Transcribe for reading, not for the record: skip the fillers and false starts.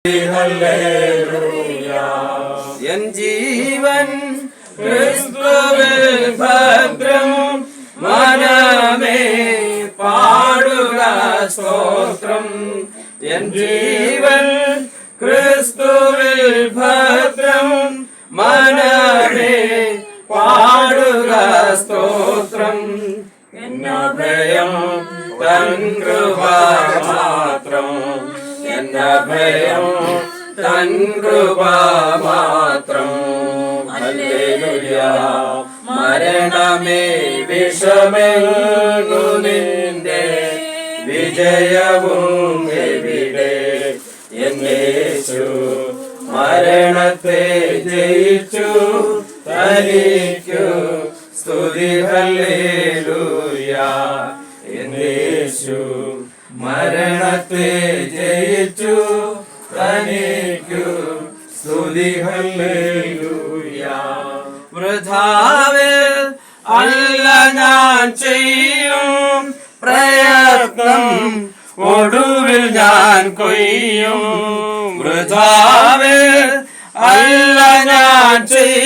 N ജീവൻ ക്രിസ്തുവിൽ ഭദ്രം, മനമേ പാടുക സ്തോത്രം. എൻ ജീവൻ ക്രിസ്തുവിൽ ഭദ്രം, മനമേ പാടുക സ്തോത്രം. എന്നഭയം തൻ കൃപ മാത്രം, എന്നഭയം തൻ കൃപ മാത്രം. ഹല്ലേലൂയ. മരണമേ വിഷമെങ്ങു നിന്റെ വിജയവും എവിടെ? എൻ യേശു മരണത്തെ ജയിച്ചു, തനിക്കു സ്തുതി. ഹല്ലേലൂയ. എൻ യേശു മരണത്തെ ജയിച്ചു, തനിക്കു സ്തുതി. ഹല്ലേലൂയ. വൃഥാവിൽ അല്ല ഞാൻ ചെയ്യും പ്രയത്നം, ഒടുവിൽ ഞാൻ കൊയ്യും. വൃഥാവിൽ അല്ല ഞാൻ ചെയ്യും